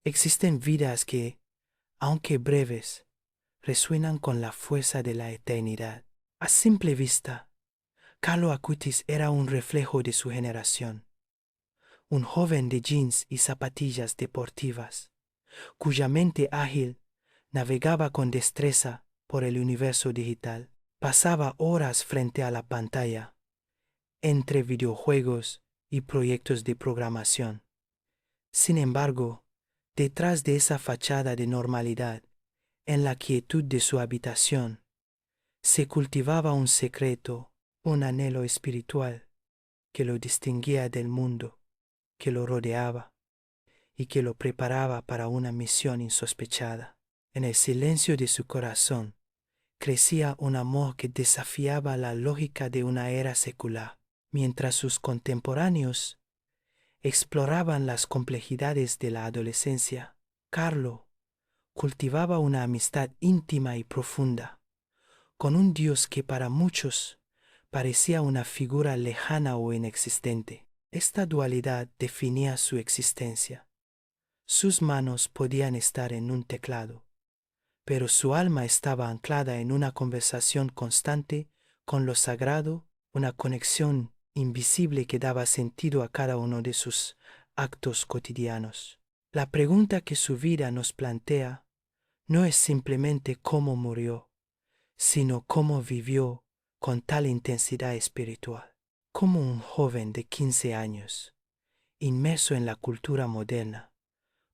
Existen vidas que, aunque breves, resuenan con la fuerza de la eternidad. A simple vista, Carlo Acutis era un reflejo de su generación, un joven de jeans y zapatillas deportivas, cuya mente ágil navegaba con destreza por el universo digital. Pasaba horas frente a la pantalla, entre videojuegos y proyectos de programación. Sin embargo, detrás de esa fachada de normalidad, en la quietud de su habitación, se cultivaba un secreto, un anhelo espiritual que lo distinguía del mundo, que lo rodeaba y que lo preparaba para una misión insospechada. En el silencio de su corazón crecía un amor que desafiaba la lógica de una era secular, mientras sus contemporáneos exploraban las complejidades de la adolescencia. Carlo cultivaba una amistad íntima y profunda con un Dios que para muchos parecía una figura lejana o inexistente. Esta dualidad definía su existencia. Sus manos podían estar en un teclado, pero su alma estaba anclada en una conversación constante con lo sagrado, una conexión invisible que daba sentido a cada uno de sus actos cotidianos. La pregunta que su vida nos plantea no es simplemente cómo murió, sino cómo vivió con tal intensidad espiritual. Como un joven de 15 años, inmerso en la cultura moderna,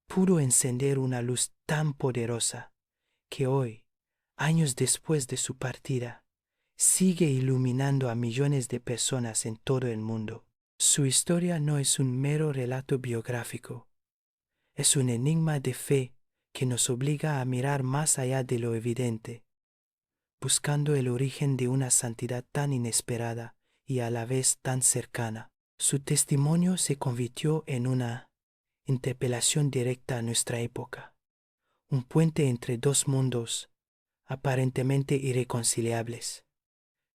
pudo encender una luz tan poderosa que hoy, años después de su partida, sigue iluminando a millones de personas en todo el mundo. Su historia no es un mero relato biográfico, es un enigma de fe que nos obliga a mirar más allá de lo evidente, buscando el origen de una santidad tan inesperada y a la vez tan cercana. Su testimonio se convirtió en una interpelación directa a nuestra época, un puente entre dos mundos aparentemente irreconciliables,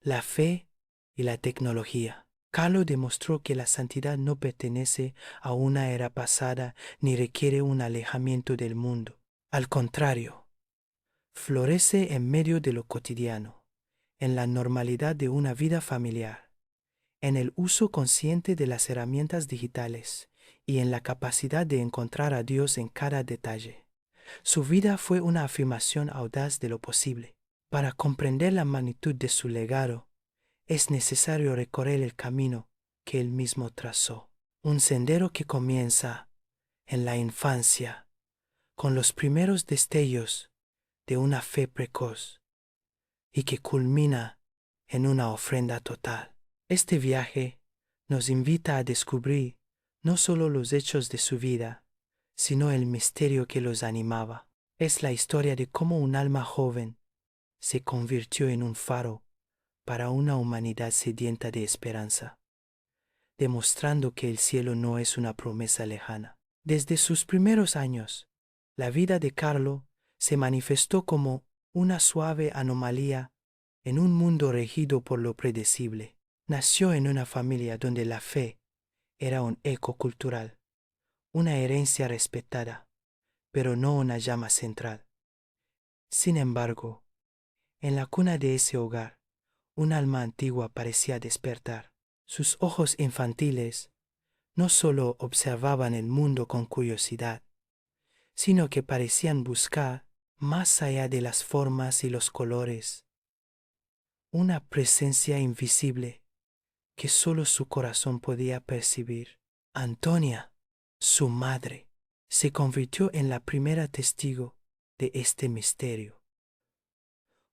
la fe y la tecnología. Carlo demostró que la santidad no pertenece a una era pasada ni requiere un alejamiento del mundo. Al contrario, florece en medio de lo cotidiano, en la normalidad de una vida familiar, en el uso consciente de las herramientas digitales y en la capacidad de encontrar a Dios en cada detalle. Su vida fue una afirmación audaz de lo posible. Para comprender la magnitud de su legado, es necesario recorrer el camino que él mismo trazó, un sendero que comienza en la infancia, con los primeros destellos de una fe precoz y que culmina en una ofrenda total. Este viaje nos invita a descubrir no solo los hechos de su vida, sino el misterio que los animaba. Es la historia de cómo un alma joven se convirtió en un faro para una humanidad sedienta de esperanza, demostrando que el cielo no es una promesa lejana. Desde sus primeros años, la vida de Carlo se manifestó como una suave anomalía en un mundo regido por lo predecible. Nació en una familia donde la fe era un eco cultural, una herencia respetada, pero no una llama central. Sin embargo, en la cuna de ese hogar, un alma antigua parecía despertar. Sus ojos infantiles no solo observaban el mundo con curiosidad, sino que parecían buscar, más allá de las formas y los colores, una presencia invisible que solo su corazón podía percibir. Antonia, su madre, se convirtió en la primera testigo de este misterio.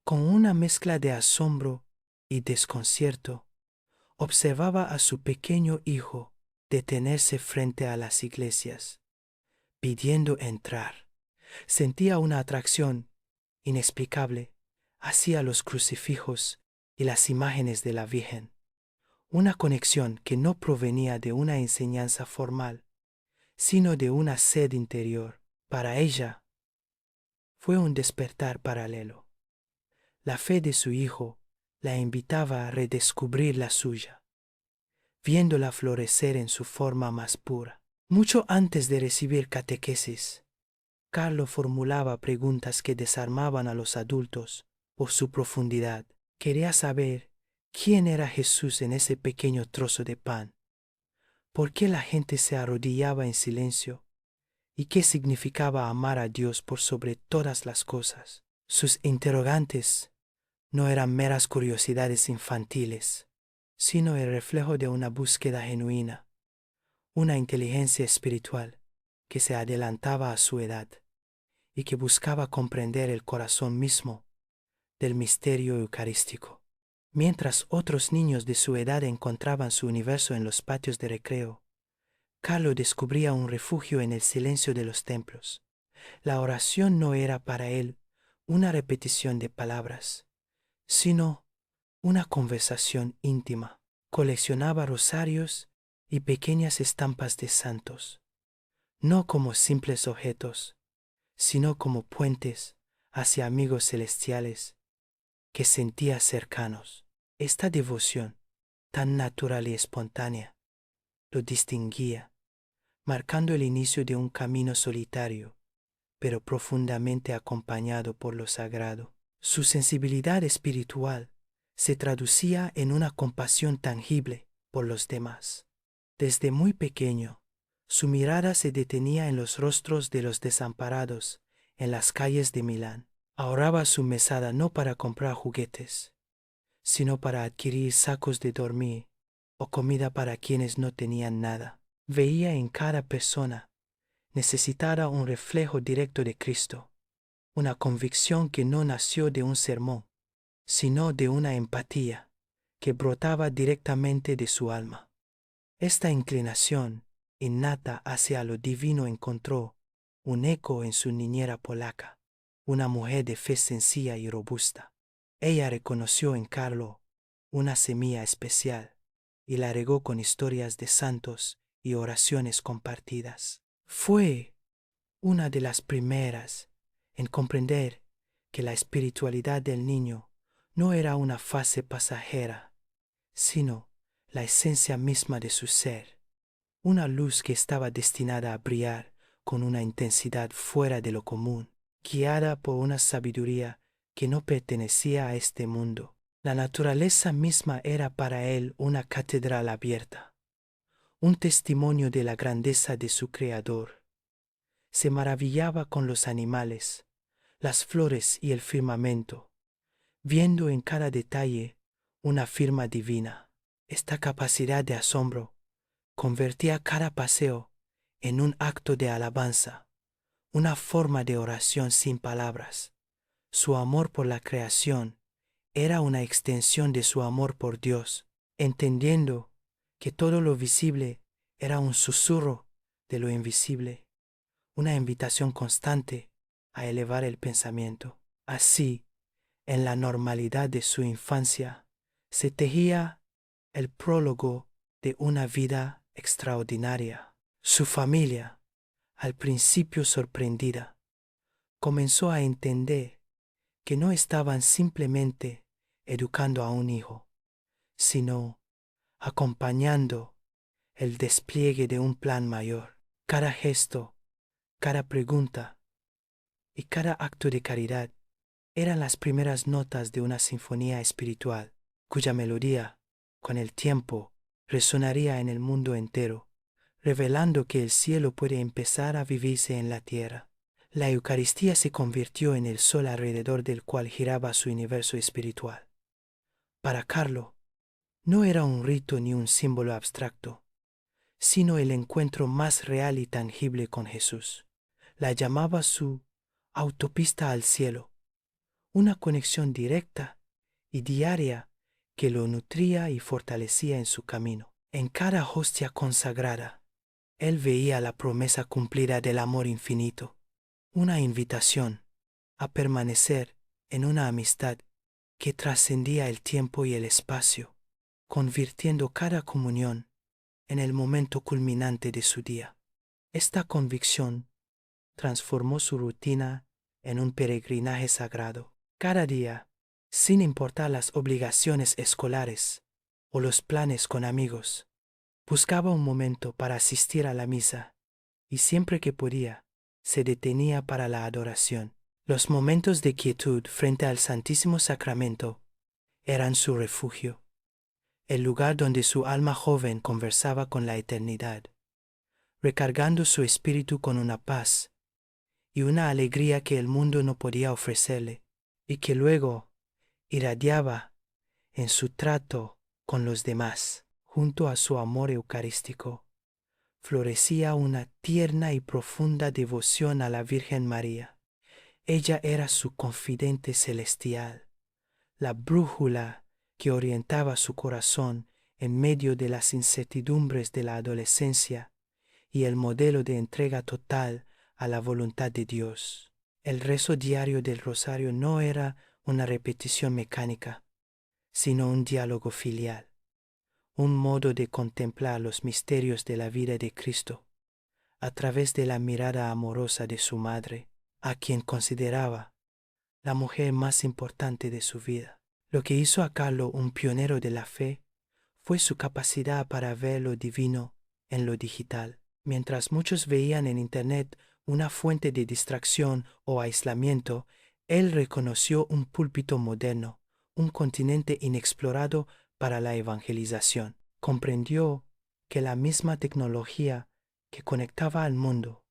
Con una mezcla de asombro y desconcierto, observaba a su pequeño hijo detenerse frente a las iglesias, pidiendo entrar. Sentía una atracción inexplicable hacia los crucifijos y las imágenes de la Virgen, una conexión que no provenía de una enseñanza formal, sino de una sed interior. Para ella, fue un despertar paralelo. La fe de su hijo la invitaba a redescubrir la suya, viéndola florecer en su forma más pura. Mucho antes de recibir catequesis, Carlo formulaba preguntas que desarmaban a los adultos por su profundidad. Quería saber quién era Jesús en ese pequeño trozo de pan, por qué la gente se arrodillaba en silencio y qué significaba amar a Dios por sobre todas las cosas. Sus interrogantes no eran meras curiosidades infantiles, sino el reflejo de una búsqueda genuina, una inteligencia espiritual que se adelantaba a su edad y que buscaba comprender el corazón mismo del misterio eucarístico. Mientras otros niños de su edad encontraban su universo en los patios de recreo, Carlo descubría un refugio en el silencio de los templos. La oración no era para él una repetición de palabras, sino una conversación íntima. Coleccionaba rosarios y pequeñas estampas de santos, no como simples objetos, sino como puentes hacia amigos celestiales que sentía cercanos. Esta devoción, tan natural y espontánea, lo distinguía, marcando el inicio de un camino solitario, pero profundamente acompañado por lo sagrado. Su sensibilidad espiritual se traducía en una compasión tangible por los demás. Desde muy pequeño, su mirada se detenía en los rostros de los desamparados en las calles de Milán. Ahorraba su mesada no para comprar juguetes, sino para adquirir sacos de dormir o comida para quienes no tenían nada. Veía en cada persona necesitada un reflejo directo de Cristo, una convicción que no nació de un sermón, sino de una empatía que brotaba directamente de su alma. Esta inclinación innata hacia lo divino encontró un eco en su niñera polaca, una mujer de fe sencilla y robusta. Ella reconoció en Carlo una semilla especial y la regó con historias de santos y oraciones compartidas. Fue una de las primeras en comprender que la espiritualidad del niño no era una fase pasajera, sino la esencia misma de su ser, una luz que estaba destinada a brillar con una intensidad fuera de lo común, guiada por una sabiduría que no pertenecía a este mundo. La naturaleza misma era para él una catedral abierta, un testimonio de la grandeza de su Creador. Se maravillaba con los animales, las flores y el firmamento, viendo en cada detalle una firma divina. Esta capacidad de asombro convertía cada paseo en un acto de alabanza, una forma de oración sin palabras. Su amor por la creación era una extensión de su amor por Dios, entendiendo que todo lo visible era un susurro de lo invisible, una invitación constante a elevar el pensamiento. Así, en la normalidad de su infancia, se tejía el prólogo de una vida extraordinaria. Su familia, al principio sorprendida, comenzó a entender que no estaban simplemente educando a un hijo, sino acompañando el despliegue de un plan mayor. Cada gesto, cada pregunta y cada acto de caridad eran las primeras notas de una sinfonía espiritual, cuya melodía, con el tiempo, resonaría en el mundo entero, revelando que el cielo puede empezar a vivirse en la tierra. La Eucaristía se convirtió en el sol alrededor del cual giraba su universo espiritual. Para Carlo, no era un rito ni un símbolo abstracto, sino el encuentro más real y tangible con Jesús. La llamaba su autopista al cielo, una conexión directa y diaria que lo nutría y fortalecía en su camino. En cada hostia consagrada, él veía la promesa cumplida del amor infinito, una invitación a permanecer en una amistad que trascendía el tiempo y el espacio, convirtiendo cada comunión en el momento culminante de su día. Esta convicción transformó su rutina en un peregrinaje sagrado. Cada día, sin importar las obligaciones escolares o los planes con amigos, buscaba un momento para asistir a la misa y siempre que podía, se detenía para la adoración. Los momentos de quietud frente al Santísimo Sacramento eran su refugio, el lugar donde su alma joven conversaba con la eternidad, recargando su espíritu con una paz y una alegría que el mundo no podía ofrecerle, y que luego irradiaba en su trato con los demás. Junto a su amor eucarístico, florecía una tierna y profunda devoción a la Virgen María. Ella era su confidente celestial, la brújula que orientaba su corazón en medio de las incertidumbres de la adolescencia y el modelo de entrega total a la voluntad de Dios. El rezo diario del rosario no era una repetición mecánica, sino un diálogo filial, un modo de contemplar los misterios de la vida de Cristo a través de la mirada amorosa de su madre, a quien consideraba la mujer más importante de su vida. Lo que hizo a Carlo un pionero de la fe fue su capacidad para ver lo divino en lo digital. Mientras muchos veían en Internet una fuente de distracción o aislamiento, él reconoció un púlpito moderno, un continente inexplorado para la evangelización. Comprendió que la misma tecnología que conectaba al mundo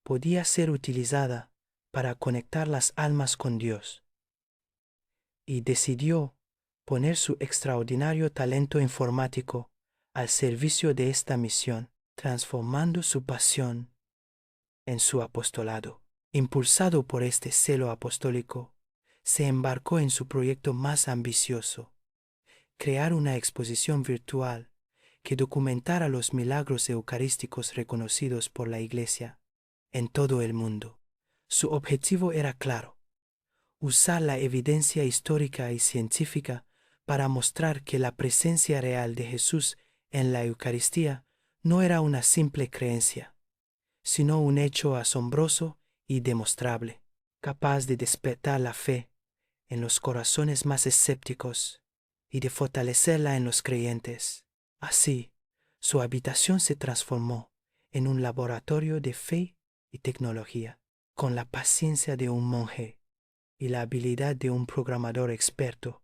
podía ser utilizada para conectar las almas con Dios, y decidió poner su extraordinario talento informático al servicio de esta misión, transformando su pasión en su apostolado. Impulsado por este celo apostólico, se embarcó en su proyecto más ambicioso: crear una exposición virtual que documentara los milagros eucarísticos reconocidos por la Iglesia en todo el mundo. Su objetivo era claro: usar la evidencia histórica y científica para mostrar que la presencia real de Jesús en la Eucaristía no era una simple creencia, sino un hecho asombroso y demostrable, capaz de despertar la fe en los corazones más escépticos y de fortalecerla en los creyentes. Así, su habitación se transformó en un laboratorio de fe y tecnología, con la paciencia de un monje y la habilidad de un programador experto.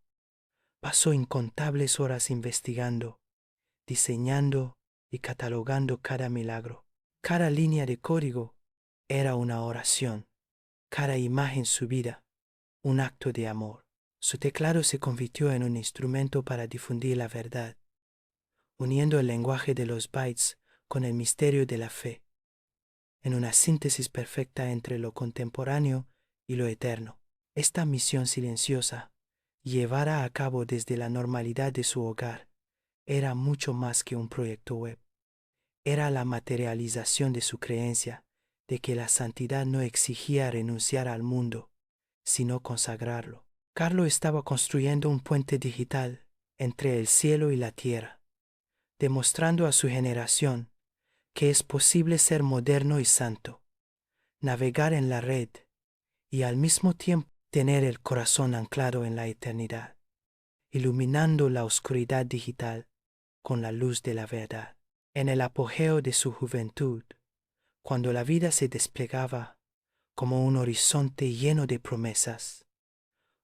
Pasó incontables horas investigando, diseñando y catalogando cada milagro. Cada línea de código era una oración, cada imagen subida un acto de amor. Su teclado se convirtió en un instrumento para difundir la verdad, uniendo el lenguaje de los bytes con el misterio de la fe, en una síntesis perfecta entre lo contemporáneo y lo eterno. Esta misión silenciosa, llevada a cabo desde la normalidad de su hogar, era mucho más que un proyecto web. Era la materialización de su creencia de que la santidad no exigía renunciar al mundo, sino consagrarlo. Carlo estaba construyendo un puente digital entre el cielo y la tierra, demostrando a su generación que es posible ser moderno y santo, navegar en la red y al mismo tiempo tener el corazón anclado en la eternidad, iluminando la oscuridad digital con la luz de la verdad. En el apogeo de su juventud, cuando la vida se desplegaba como un horizonte lleno de promesas,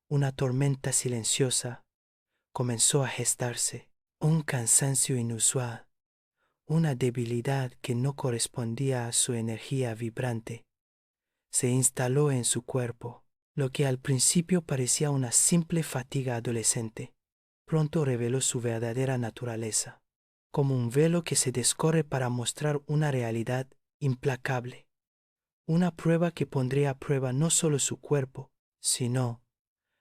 una tormenta silenciosa comenzó a gestarse, un cansancio inusual, una debilidad que no correspondía a su energía vibrante. Se instaló en su cuerpo. Lo que al principio parecía una simple fatiga adolescente, pronto reveló su verdadera naturaleza, como un velo que se descorre para mostrar una realidad implacable, una prueba que pondría a prueba no solo su cuerpo, sino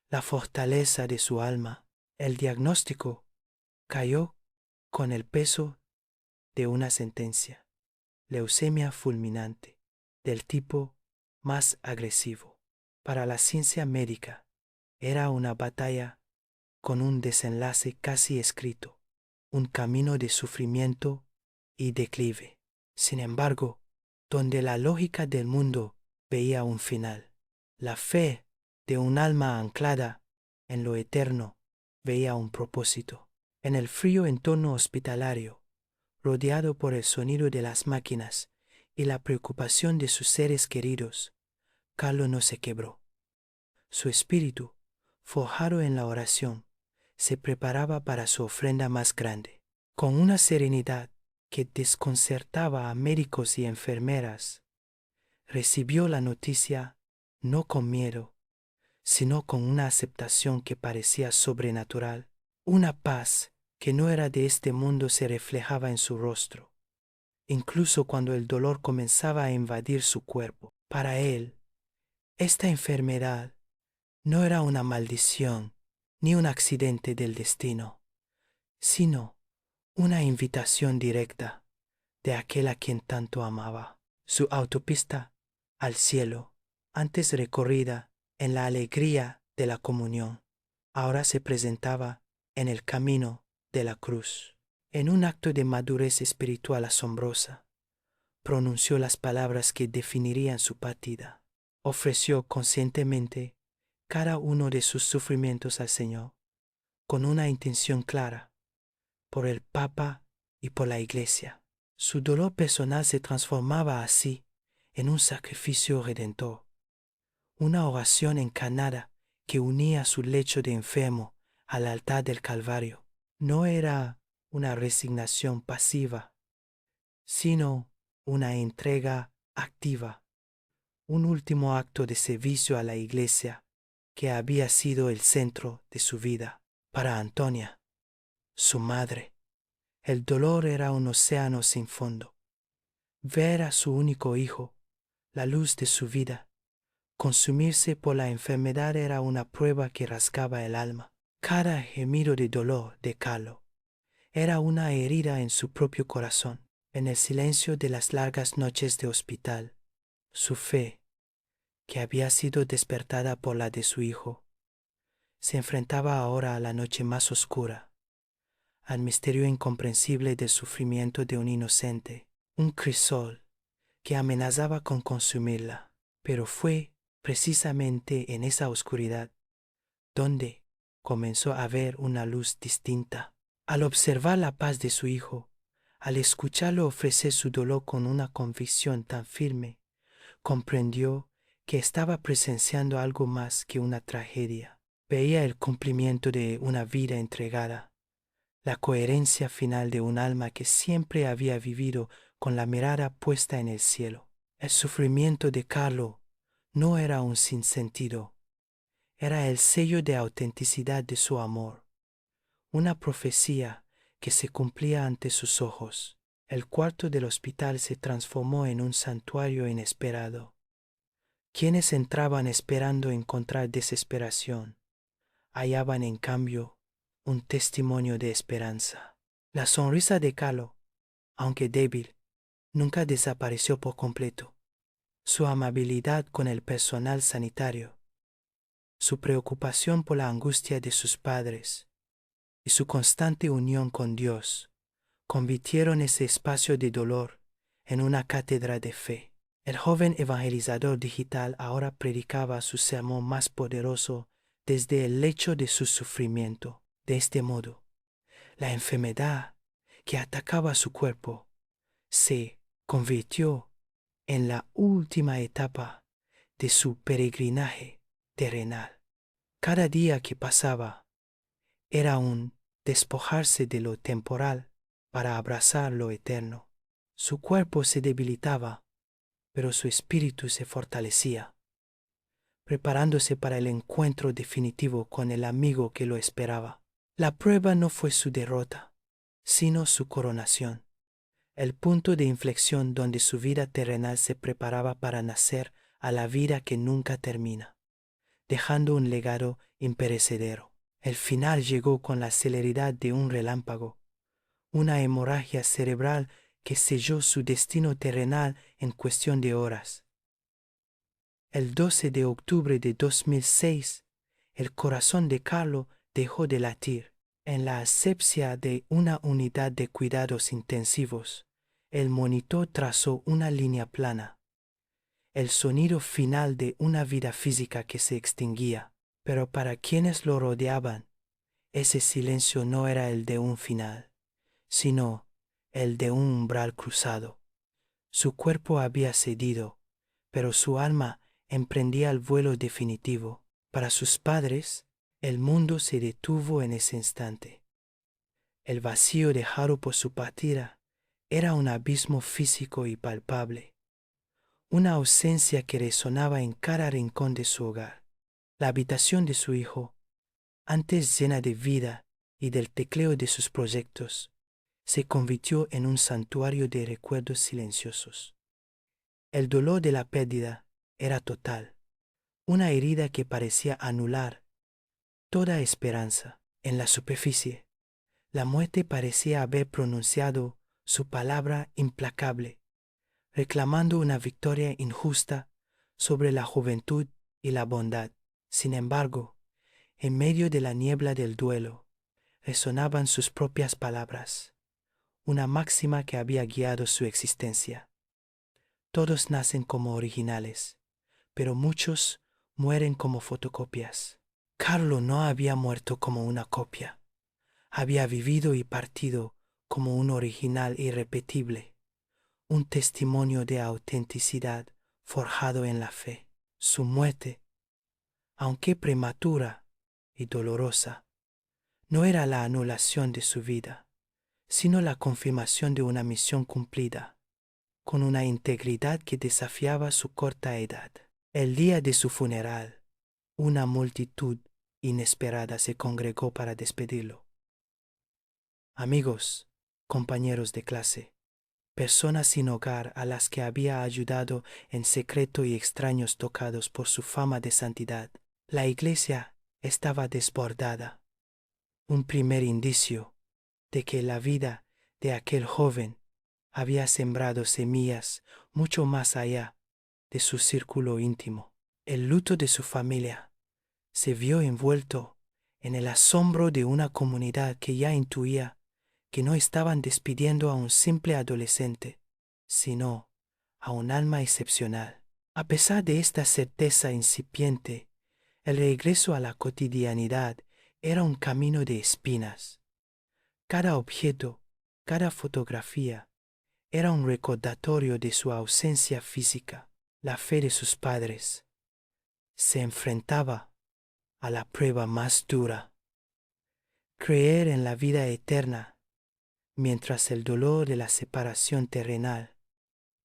la fortaleza de su alma. El diagnóstico cayó con el peso de una sentencia: leucemia fulminante, del tipo más agresivo. Para la ciencia médica, era una batalla con un desenlace casi escrito, un camino de sufrimiento y declive. Sin embargo, donde la lógica del mundo veía un final, la fe de un alma anclada en lo eterno veía un propósito. En el frío entorno hospitalario, rodeado por el sonido de las máquinas y la preocupación de sus seres queridos, Carlo no se quebró. Su espíritu, forjado en la oración, se preparaba para su ofrenda más grande. Con una serenidad que desconcertaba a médicos y enfermeras, recibió la noticia no con miedo, sino con una aceptación que parecía sobrenatural. Una paz que no era de este mundo se reflejaba en su rostro, incluso cuando el dolor comenzaba a invadir su cuerpo. Para él, esta enfermedad no era una maldición ni un accidente del destino, sino una invitación directa de aquel a quien tanto amaba. Su autopista al cielo, antes recorrida en la alegría de la comunión, ahora se presentaba en el camino de la cruz. En un acto de madurez espiritual asombrosa, pronunció las palabras que definirían su partida. Ofreció conscientemente cada uno de sus sufrimientos al Señor, con una intención clara, por el Papa y por la Iglesia. Su dolor personal se transformaba así en un sacrificio redentor, una oración encarnada que unía su lecho de enfermo al altar del Calvario. No era una resignación pasiva, sino una entrega activa, un último acto de servicio a la Iglesia que había sido el centro de su vida. Para Antonia, su madre, el dolor era un océano sin fondo. Ver a su único hijo, la luz de su vida, consumirse por la enfermedad era una prueba que rasgaba el alma. Cada gemido de dolor de Carlo era una herida en su propio corazón. En el silencio de las largas noches de hospital, su fe, que había sido despertada por la de su hijo, se enfrentaba ahora a la noche más oscura, al misterio incomprensible del sufrimiento de un inocente, un crisol que amenazaba con consumirla. Pero fue precisamente en esa oscuridad donde comenzó a ver una luz distinta. Al observar la paz de su hijo, al escucharlo ofrecer su dolor con una convicción tan firme, comprendió que estaba presenciando algo más que una tragedia. Veía el cumplimiento de una vida entregada, la coherencia final de un alma que siempre había vivido con la mirada puesta en el cielo. El sufrimiento de Carlo no era un sinsentido, era el sello de autenticidad de su amor, una profecía que se cumplía ante sus ojos. El cuarto del hospital se transformó en un santuario inesperado. Quienes entraban esperando encontrar desesperación, hallaban en cambio un testimonio de esperanza. La sonrisa de Carlo, aunque débil, nunca desapareció por completo. Su amabilidad con el personal sanitario, su preocupación por la angustia de sus padres y su constante unión con Dios convirtieron ese espacio de dolor en una cátedra de fe. El joven evangelizador digital ahora predicaba su sermón más poderoso desde el lecho de su sufrimiento. De este modo, la enfermedad que atacaba su cuerpo se convirtió en la última etapa de su peregrinaje terrenal. Cada día que pasaba era un despojarse de lo temporal para abrazar lo eterno. Su cuerpo se debilitaba, pero su espíritu se fortalecía, preparándose para el encuentro definitivo con el amigo que lo esperaba. La prueba no fue su derrota, sino su coronación, el punto de inflexión donde su vida terrenal se preparaba para nacer a la vida que nunca termina, dejando un legado imperecedero. El final llegó con la celeridad de un relámpago, una hemorragia cerebral que selló su destino terrenal en cuestión de horas. El 12 de octubre de 2006, el corazón de Carlo dejó de latir. En la asepsia de una unidad de cuidados intensivos, el monitor trazó una línea plana, el sonido final de una vida física que se extinguía. Pero para quienes lo rodeaban, ese silencio no era el de un final, sino el de un umbral cruzado. Su cuerpo había cedido, pero su alma emprendía el vuelo definitivo. Para sus padres, el mundo se detuvo en ese instante. El vacío dejado por su partida era un abismo físico y palpable, una ausencia que resonaba en cada rincón de su hogar. La habitación de su hijo, antes llena de vida y del tecleo de sus proyectos, se convirtió en un santuario de recuerdos silenciosos. El dolor de la pérdida era total, una herida que parecía anular toda esperanza. En la superficie, la muerte parecía haber pronunciado su palabra implacable, reclamando una victoria injusta sobre la juventud y la bondad. Sin embargo, en medio de la niebla del duelo, resonaban sus propias palabras, una máxima que había guiado su existencia. Todos nacen como originales, pero muchos mueren como fotocopias. Carlo no había muerto como una copia, había vivido y partido como un original irrepetible, un testimonio de autenticidad forjado en la fe. Su muerte, aunque prematura y dolorosa, no era la anulación de su vida, sino la confirmación de una misión cumplida, con una integridad que desafiaba su corta edad. El día de su funeral, una multitud inesperada se congregó para despedirlo. Amigos, compañeros de clase, personas sin hogar a las que había ayudado en secreto y extraños tocados por su fama de santidad. La iglesia estaba desbordada, un primer indicio de que la vida de aquel joven había sembrado semillas mucho más allá de su círculo íntimo. El luto de su familia se vio envuelto en el asombro de una comunidad que ya intuía que no estaban despidiendo a un simple adolescente, sino a un alma excepcional. A pesar de esta certeza incipiente, el regreso a la cotidianidad era un camino de espinas. Cada objeto, cada fotografía, era un recordatorio de su ausencia física. La fe de sus padres se enfrentaba a la prueba más dura. Creer en la vida eterna, mientras el dolor de la separación terrenal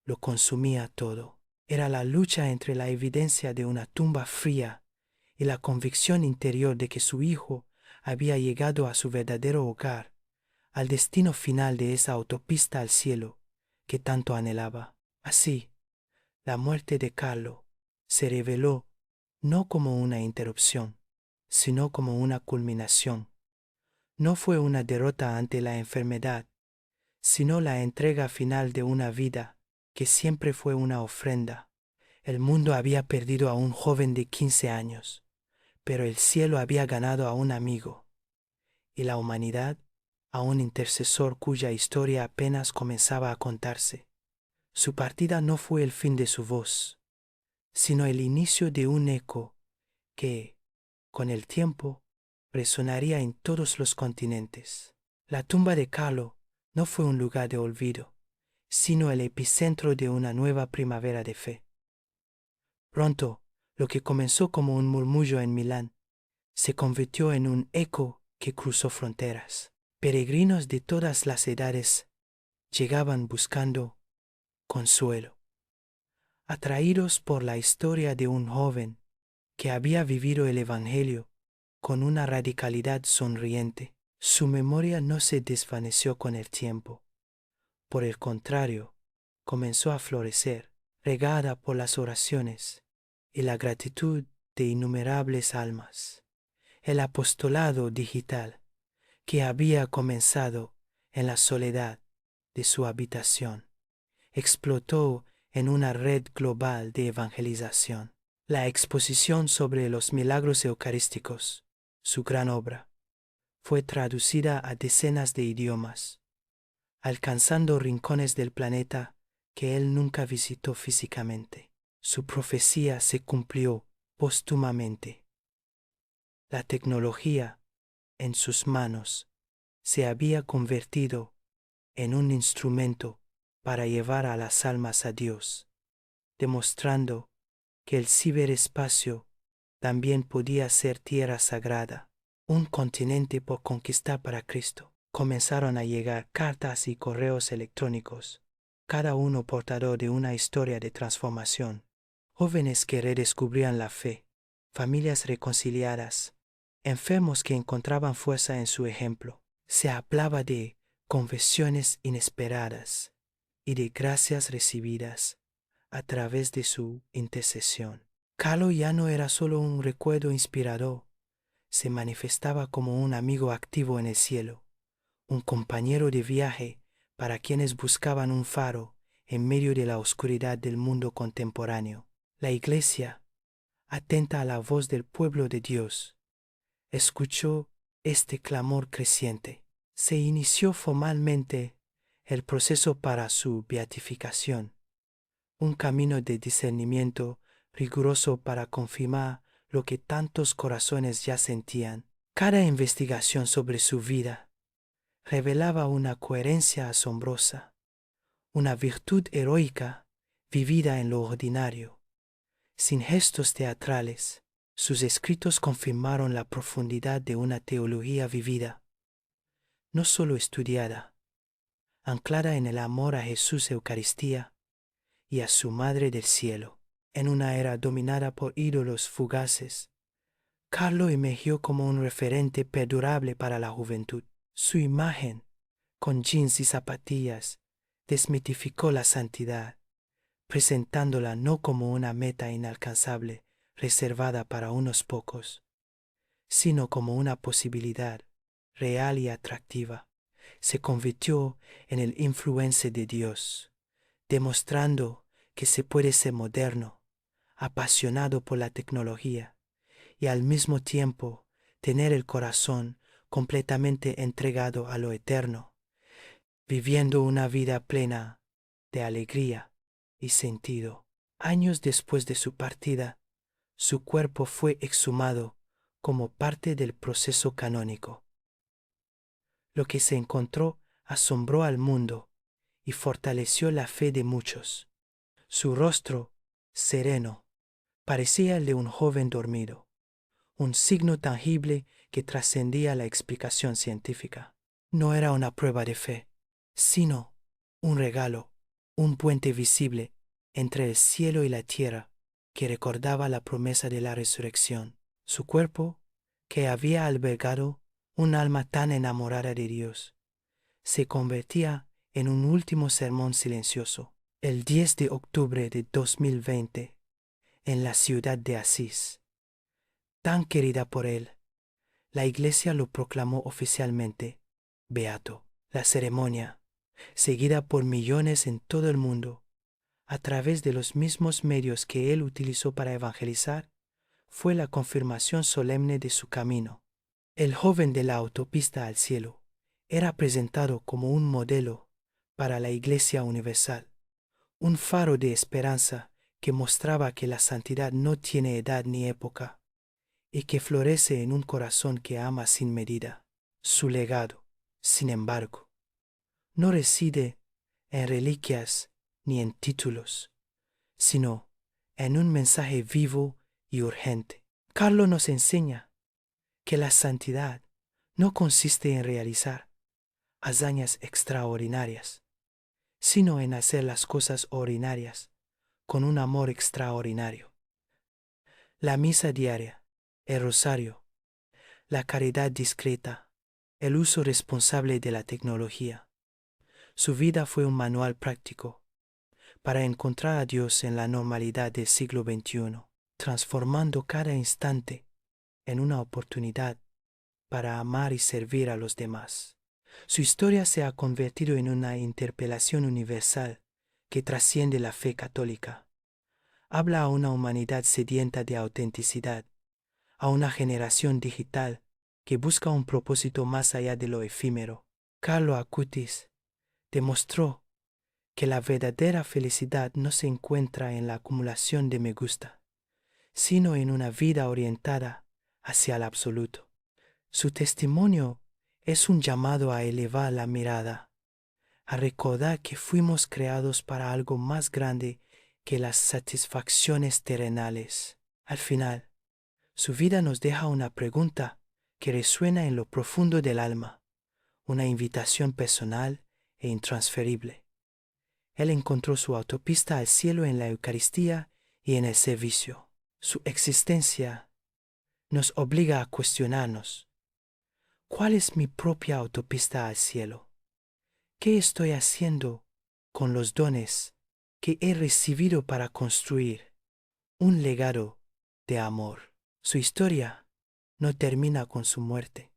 lo consumía todo. Era la lucha entre la evidencia de una tumba fría y la convicción interior de que su hijo había llegado a su verdadero hogar, al destino final de esa autopista al cielo que tanto anhelaba. Así, la muerte de Carlo se reveló no como una interrupción, sino como una culminación. No fue una derrota ante la enfermedad, sino la entrega final de una vida que siempre fue una ofrenda. El mundo había perdido a un joven de 15 años, pero el cielo había ganado a un amigo, y la humanidad a un intercesor cuya historia apenas comenzaba a contarse. Su partida no fue el fin de su voz, sino el inicio de un eco que, con el tiempo, resonaría en todos los continentes. La tumba de Carlo no fue un lugar de olvido, sino el epicentro de una nueva primavera de fe. Pronto, lo que comenzó como un murmullo en Milán se convirtió en un eco que cruzó fronteras. Peregrinos de todas las edades llegaban buscando consuelo, atraídos por la historia de un joven que había vivido el Evangelio con una radicalidad sonriente. Su memoria no se desvaneció con el tiempo. Por el contrario, comenzó a florecer, regada por las oraciones y la gratitud de innumerables almas. El apostolado digital que había comenzado en la soledad de su habitación explotó en una red global de evangelización. La exposición sobre los milagros eucarísticos, su gran obra, fue traducida a decenas de idiomas, alcanzando rincones del planeta que él nunca visitó físicamente. Su profecía se cumplió póstumamente. La tecnología en sus manos se había convertido en un instrumento para llevar a las almas a Dios, demostrando que el ciberespacio también podía ser tierra sagrada, un continente por conquistar para Cristo. Comenzaron a llegar cartas y correos electrónicos, cada uno portador de una historia de transformación. Jóvenes que redescubrían la fe, familias reconciliadas, enfermos que encontraban fuerza en su ejemplo. Se hablaba de confesiones inesperadas y de gracias recibidas a través de su intercesión. Carlo ya no era solo un recuerdo inspirador, se manifestaba como un amigo activo en el cielo, un compañero de viaje para quienes buscaban un faro en medio de la oscuridad del mundo contemporáneo. La Iglesia, atenta a la voz del pueblo de Dios, escuchó este clamor creciente. Se inició formalmente el proceso para su beatificación, un camino de discernimiento riguroso para confirmar lo que tantos corazones ya sentían. Cada investigación sobre su vida revelaba una coherencia asombrosa, una virtud heroica vivida en lo ordinario. Sin gestos teatrales, sus escritos confirmaron la profundidad de una teología vivida, no solo estudiada, anclada en el amor a Jesús Eucaristía y a su Madre del Cielo. En una era dominada por ídolos fugaces, Carlo emergió como un referente perdurable para la juventud. Su imagen, con jeans y zapatillas, desmitificó la santidad, presentándola no como una meta inalcanzable reservada para unos pocos, sino como una posibilidad real y atractiva. Se convirtió en el influencer de Dios, demostrando que se puede ser moderno, apasionado por la tecnología y al mismo tiempo tener el corazón completamente entregado a lo eterno, viviendo una vida plena de alegría y sentido. Años después de su partida, su cuerpo fue exhumado como parte del proceso canónico. Lo que se encontró asombró al mundo y fortaleció la fe de muchos. Su rostro, sereno, parecía el de un joven dormido, un signo tangible que trascendía la explicación científica. No era una prueba de fe, sino un regalo, un puente visible entre el cielo y la tierra que recordaba la promesa de la resurrección. Su cuerpo, que había albergado un alma tan enamorada de Dios, se convertía en un último sermón silencioso. El 10 de octubre de 2020, en la ciudad de Asís, tan querida por él, la Iglesia lo proclamó oficialmente beato. La ceremonia, seguida por millones en todo el mundo, a través de los mismos medios que él utilizó para evangelizar, fue la confirmación solemne de su camino. El joven de la autopista al cielo era presentado como un modelo para la Iglesia universal, un faro de esperanza que mostraba que la santidad no tiene edad ni época y que florece en un corazón que ama sin medida. Su legado, sin embargo, no reside en reliquias ni en títulos, sino en un mensaje vivo y urgente. Carlo nos enseña que la santidad no consiste en realizar hazañas extraordinarias, sino en hacer las cosas ordinarias con un amor extraordinario. La misa diaria, el rosario, la caridad discreta, el uso responsable de la tecnología. Su vida fue un manual práctico para encontrar a Dios en la normalidad del siglo XXI, transformando cada instante en una oportunidad para amar y servir a los demás. Su historia se ha convertido en una interpelación universal que trasciende la fe católica. Habla a una humanidad sedienta de autenticidad, a una generación digital que busca un propósito más allá de lo efímero. Carlo Acutis demostró que la verdadera felicidad no se encuentra en la acumulación de me gusta, sino en una vida orientada hacia el absoluto. Su testimonio es un llamado a elevar la mirada, a recordar que fuimos creados para algo más grande que las satisfacciones terrenales. Al final, su vida nos deja una pregunta que resuena en lo profundo del alma, una invitación personal e intransferible. Él encontró su autopista al cielo en la Eucaristía y en el servicio. Su existencia nos obliga a cuestionarnos: ¿cuál es mi propia autopista al cielo? ¿Qué estoy haciendo con los dones que he recibido para construir un legado de amor? Su historia no termina con su muerte,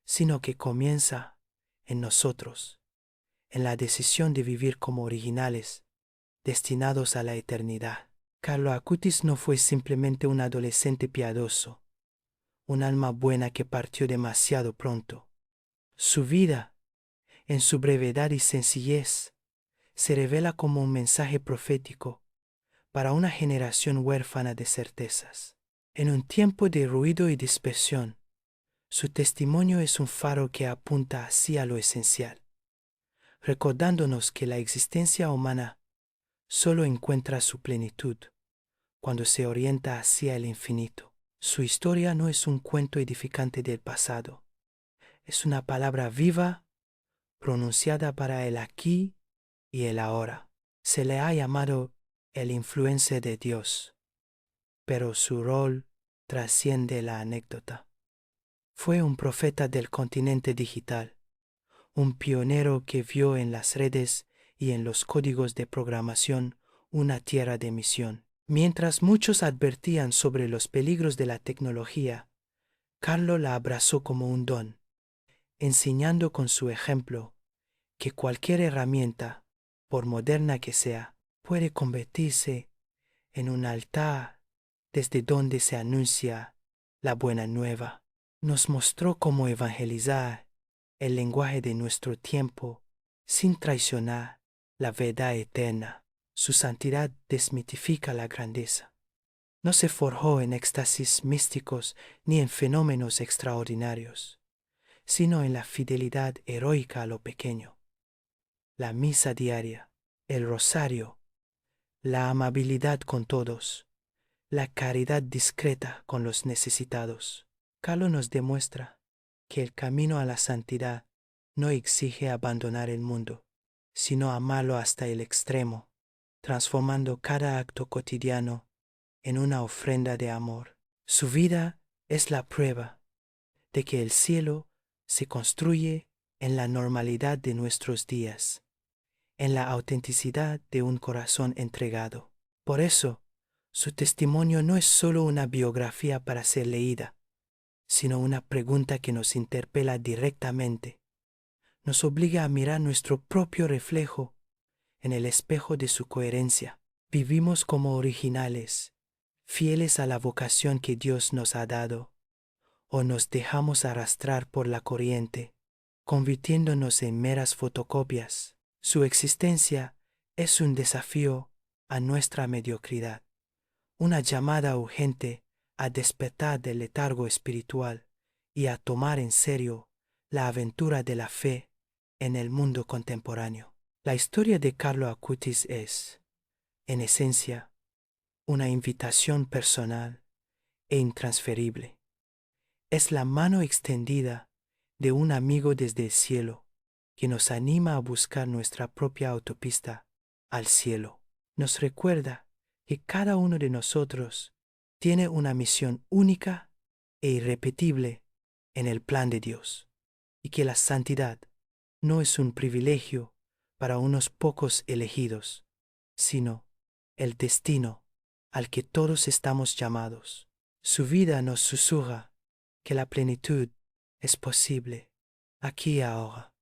sino que comienza en nosotros, en la decisión de vivir como originales, destinados a la eternidad. Carlo Acutis no fue simplemente un adolescente piadoso, un alma buena que partió demasiado pronto. Su vida, en su brevedad y sencillez, se revela como un mensaje profético para una generación huérfana de certezas. En un tiempo de ruido y dispersión, su testimonio es un faro que apunta hacia lo esencial, recordándonos que la existencia humana solo encuentra su plenitud cuando se orienta hacia el infinito. Su historia no es un cuento edificante del pasado, es una palabra viva pronunciada para el aquí y el ahora. Se le ha llamado el influencer de Dios, pero su rol trasciende la anécdota. Fue un profeta del continente digital, un pionero que vio en las redes y en los códigos de programación una tierra de misión. Mientras muchos advertían sobre los peligros de la tecnología, Carlo la abrazó como un don, enseñando con su ejemplo que cualquier herramienta, por moderna que sea, puede convertirse en un altar desde donde se anuncia la buena nueva. Nos mostró cómo evangelizar el lenguaje de nuestro tiempo sin traicionar la verdad eterna. Su santidad desmitifica la grandeza. No se forjó en éxtasis místicos ni en fenómenos extraordinarios, sino en la fidelidad heroica a lo pequeño. La misa diaria, el rosario, la amabilidad con todos, la caridad discreta con los necesitados. Carlo nos demuestra que el camino a la santidad no exige abandonar el mundo, sino amarlo hasta el extremo, transformando cada acto cotidiano en una ofrenda de amor. Su vida es la prueba de que el cielo se construye en la normalidad de nuestros días, en la autenticidad de un corazón entregado. Por eso, su testimonio no es solo una biografía para ser leída, sino una pregunta que nos interpela directamente. Nos obliga a mirar nuestro propio reflejo en el espejo de su coherencia. ¿Vivimos como originales, fieles a la vocación que Dios nos ha dado, o nos dejamos arrastrar por la corriente, convirtiéndonos en meras fotocopias? Su existencia es un desafío a nuestra mediocridad, una llamada urgente a despertar del letargo espiritual y a tomar en serio la aventura de la fe en el mundo contemporáneo. La historia de Carlo Acutis es, en esencia, una invitación personal e intransferible. Es la mano extendida de un amigo desde el cielo que nos anima a buscar nuestra propia autopista al cielo. Nos recuerda que cada uno de nosotros tiene una misión única e irrepetible en el plan de Dios, y que la santidad no es un privilegio para unos pocos elegidos, sino el destino al que todos estamos llamados. Su vida nos susurra que la plenitud es posible aquí y ahora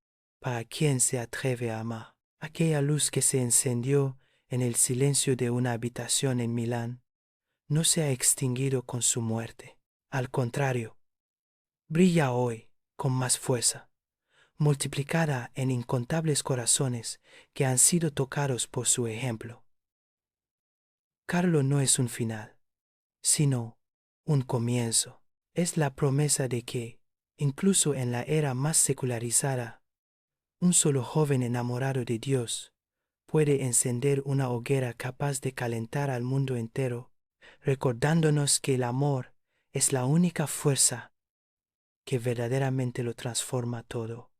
para quien se atreve a amar. Aquella luz que se encendió en el silencio de una habitación en Milán no se ha extinguido con su muerte. Al contrario, brilla hoy con más fuerza, multiplicada en incontables corazones que han sido tocados por su ejemplo. Carlo no es un final, sino un comienzo. Es la promesa de que, incluso en la era más secularizada, Un solo joven enamorado de Dios puede encender una hoguera capaz de calentar al mundo entero, recordándonos que el amor es la única fuerza que verdaderamente lo transforma todo.